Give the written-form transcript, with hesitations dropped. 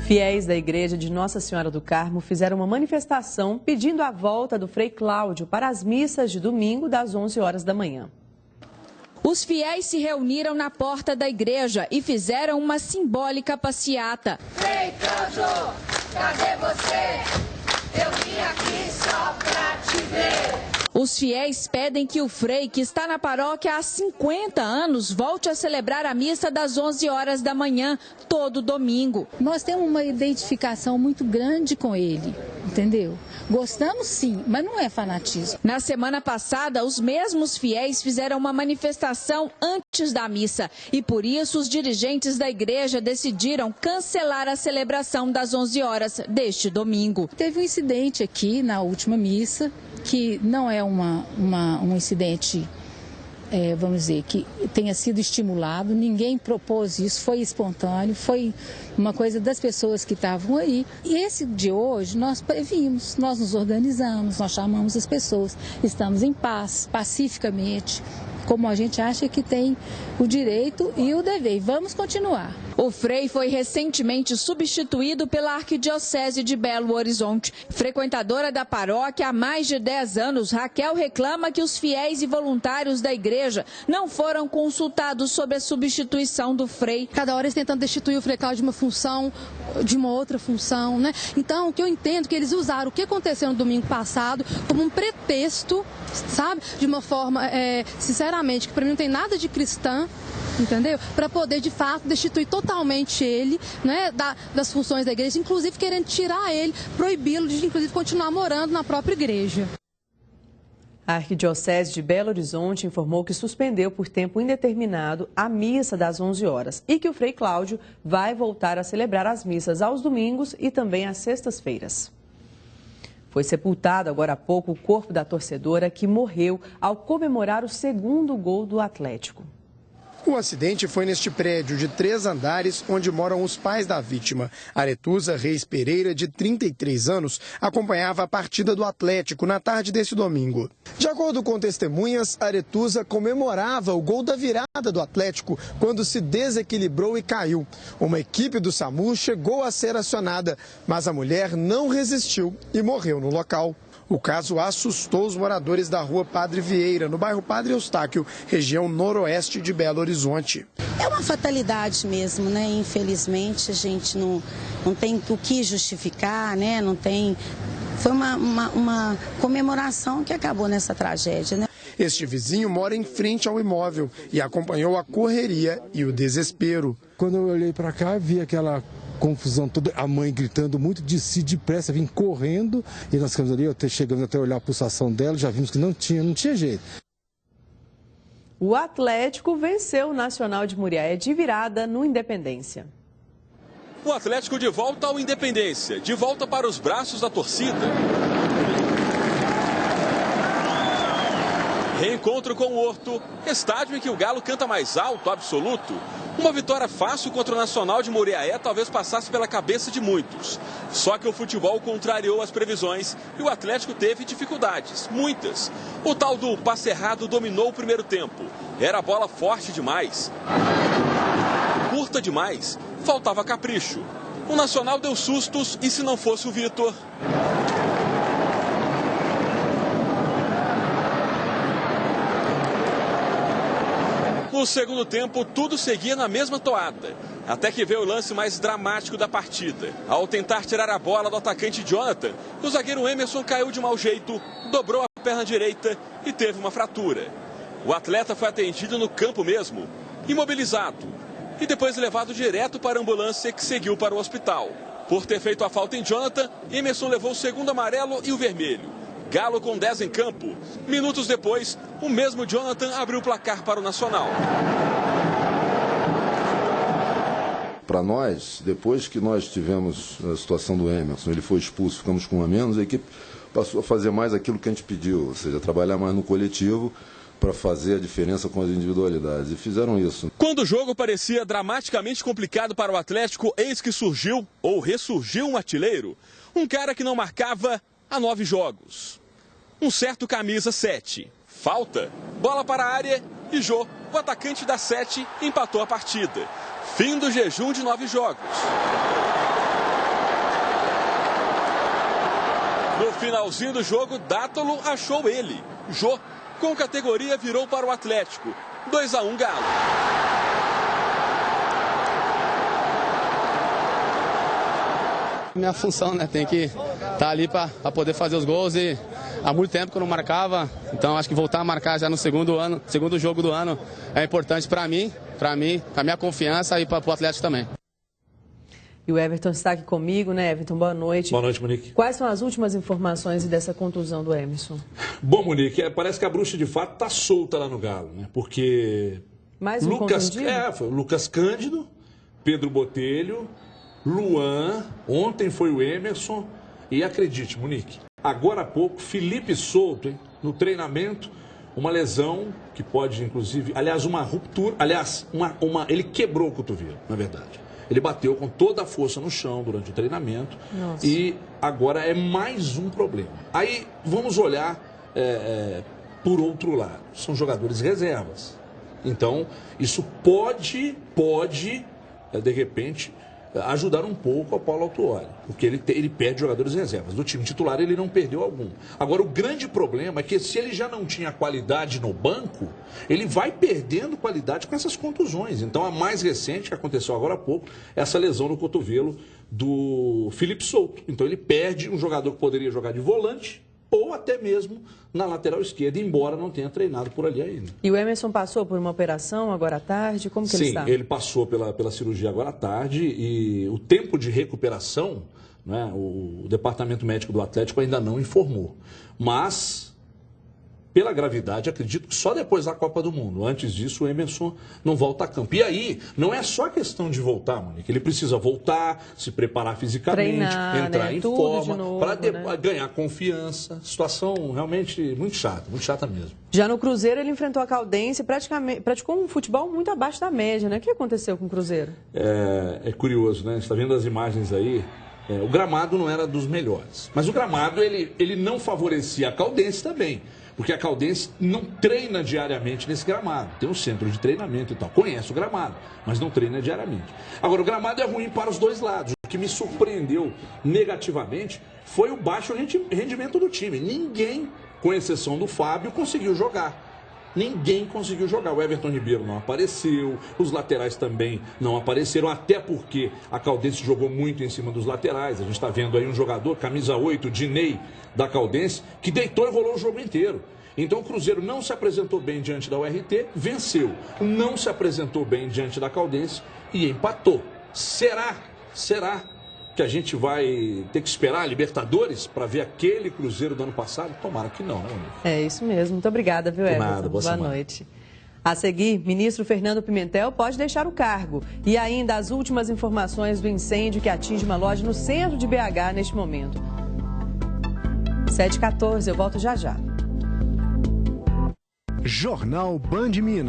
Fiéis da Igreja de Nossa Senhora do Carmo fizeram uma manifestação pedindo a volta do Frei Cláudio para as missas de domingo das 11 horas da manhã. Os fiéis se reuniram na porta da igreja e fizeram uma simbólica passeata. Frei Cláudio, cadê você? Eu vim aqui só pra te ver. Os fiéis pedem que o Frei, que está na paróquia há 50 anos, volte a celebrar a missa das 11 horas da manhã, todo domingo. Nós temos uma identificação muito grande com ele, entendeu? Gostamos sim, mas não é fanatismo. Na semana passada, os mesmos fiéis fizeram uma manifestação antes da missa e por isso os dirigentes da igreja decidiram cancelar a celebração das 11 horas deste domingo. Teve um incidente aqui na última missa, que não é um incidente, vamos dizer, que tenha sido estimulado, ninguém propôs isso, foi espontâneo, foi uma coisa das pessoas que estavam aí. E esse de hoje nós previmos, nós nos organizamos, nós chamamos as pessoas, estamos em paz, pacificamente, como a gente acha que tem o direito e o dever. E vamos continuar. O Frei foi recentemente substituído pela Arquidiocese de Belo Horizonte. Frequentadora da paróquia há mais de 10 anos, Raquel reclama que os fiéis e voluntários da igreja não foram consultados sobre a substituição do Frei. Cada hora eles tentando destituir o Frei Cláudio de uma função, de uma outra função, né? Então, o que eu entendo que eles usaram o que aconteceu no domingo passado como um pretexto, sabe? De uma forma, sinceramente, que para mim não tem nada de cristã, entendeu? Para poder, de fato, destituir totalmente ele, né, das funções da igreja, inclusive querendo tirar ele, proibi-lo de, inclusive, continuar morando na própria igreja. A Arquidiocese de Belo Horizonte informou que suspendeu por tempo indeterminado a missa das 11 horas e que o Frei Cláudio vai voltar a celebrar as missas aos domingos e também às sextas-feiras. Foi sepultado agora há pouco o corpo da torcedora que morreu ao comemorar o segundo gol do Atlético. O acidente foi neste prédio de 3 andares, onde moram os pais da vítima. Aretusa Reis Pereira, de 33 anos, acompanhava a partida do Atlético na tarde desse domingo. De acordo com testemunhas, Aretusa comemorava o gol da virada do Atlético quando se desequilibrou e caiu. Uma equipe do SAMU chegou a ser acionada, mas a mulher não resistiu e morreu no local. O caso assustou os moradores da rua Padre Vieira, no bairro Padre Eustáquio, região noroeste de Belo Horizonte. É uma fatalidade mesmo, né? Infelizmente, a gente não tem o que justificar, né? Não tem... Foi uma comemoração que acabou nessa tragédia, né? Este vizinho mora em frente ao imóvel e acompanhou a correria e o desespero. Quando eu olhei para cá, vi aquela confusão toda, a mãe gritando muito, desci depressa, vim correndo e nós ficamos ali, chegamos até a olhar a pulsação dela, já vimos que não tinha jeito. O Atlético venceu o Nacional de Muriaé de virada no Independência. O Atlético de volta ao Independência, de volta para os braços da torcida. Reencontro com o Horto, estádio em que o Galo canta mais alto, absoluto. Uma vitória fácil contra o Nacional de Muriaé talvez passasse pela cabeça de muitos. Só que o futebol contrariou as previsões e o Atlético teve dificuldades, muitas. O tal do passe errado dominou o primeiro tempo. Era bola forte demais, curta demais, faltava capricho. O Nacional deu sustos e se não fosse o Vitor... No segundo tempo, tudo seguia na mesma toada, até que veio o lance mais dramático da partida. Ao tentar tirar a bola do atacante Jonathan, o zagueiro Emerson caiu de mau jeito, dobrou a perna direita e teve uma fratura. O atleta foi atendido no campo mesmo, imobilizado, e depois levado direto para a ambulância que seguiu para o hospital. Por ter feito a falta em Jonathan, Emerson levou o segundo amarelo e o vermelho. Galo com 10 em campo. Minutos depois, o mesmo Jonathan abriu o placar para o Nacional. Para nós, depois que nós tivemos a situação do Emerson, ele foi expulso, ficamos com um a menos, a equipe passou a fazer mais aquilo que a gente pediu, ou seja, trabalhar mais no coletivo para fazer a diferença com as individualidades, e fizeram isso. Quando o jogo parecia dramaticamente complicado para o Atlético, eis que surgiu, ou ressurgiu um artilheiro, um cara que não marcava há 9 jogos. Um certo camisa 7. Falta, bola para a área e Jô, o atacante da 7, empatou a partida. Fim do jejum de 9 jogos. finalzinho do jogo, Dátolo achou ele. Jô, com categoria, virou para o Atlético. 2-1 Galo. Minha função, né? Tem que estar ali para poder fazer os gols e há muito tempo que eu não marcava, então acho que voltar a marcar já no segundo jogo do ano é importante para mim, para a minha confiança e para o Atlético também. E o Everton está aqui comigo, né, Everton? Boa noite. Boa noite, Monique. Quais são as últimas informações dessa contusão do Emerson? Bom, Monique, parece que a bruxa de fato está solta lá no Galo, né? Porque mais um contundido? Foi o Lucas Cândido, Pedro Botelho, Luan, ontem foi o Emerson e acredite, Monique, agora há pouco, Felipe Souto, hein, no treinamento, uma lesão que pode inclusive, aliás, uma ruptura, ele quebrou o cotovelo, na verdade. Ele bateu com toda a força no chão durante o treinamento. Nossa. E agora é mais um problema. Aí vamos olhar por outro lado. São jogadores reservas. Então, isso pode, de repente, ajudar um pouco ao Paulo Autuori, porque ele perde jogadores reservas. Do time titular ele não perdeu algum. Agora, o grande problema é que se ele já não tinha qualidade no banco, ele vai perdendo qualidade com essas contusões. Então, a mais recente, que aconteceu agora há pouco, é essa lesão no cotovelo do Felipe Souto. Então, ele perde um jogador que poderia jogar de volante ou até mesmo na lateral esquerda, embora não tenha treinado por ali ainda. E o Emerson passou por uma operação agora à tarde? Como que ele está? Sim, ele passou pela cirurgia agora à tarde e o tempo de recuperação, né, o departamento médico do Atlético ainda não informou. Mas, pela gravidade, acredito que só depois da Copa do Mundo. Antes disso, o Emerson não volta a campo. E aí, não é só questão de voltar, Monique. Ele precisa voltar, se preparar fisicamente, entrar em forma, para ganhar confiança. Situação realmente muito chata mesmo. Já no Cruzeiro, ele enfrentou a Caldense e praticou um futebol muito abaixo da média, né? O que aconteceu com o Cruzeiro? É curioso, né? Você está vendo as imagens aí. O gramado não era dos melhores. Mas o gramado, ele não favorecia a Caldense também. Porque a Caldense não treina diariamente nesse gramado. Tem um centro de treinamento e tal. Conhece o gramado, mas não treina diariamente. Agora, o gramado é ruim para os dois lados. O que me surpreendeu negativamente foi o baixo rendimento do time. Ninguém, com exceção do Fábio, conseguiu jogar. Ninguém conseguiu jogar. O Everton Ribeiro não apareceu, os laterais também não apareceram, até porque a Caldense jogou muito em cima dos laterais. A gente está vendo aí um jogador, camisa 8, Dinei, da Caldense, que deitou e rolou o jogo inteiro. Então o Cruzeiro não se apresentou bem diante da URT, venceu. Não se apresentou bem diante da Caldense e empatou. Será que a gente vai ter que esperar a Libertadores para ver aquele Cruzeiro do ano passado? Tomara que não, né, amigo? É isso mesmo. Muito obrigada, viu, Everton? Nada, boa noite. A seguir, ministro Fernando Pimentel pode deixar o cargo. E ainda as últimas informações do incêndio que atinge uma loja no centro de BH neste momento. 7h14, eu volto já já. Jornal Band Minas.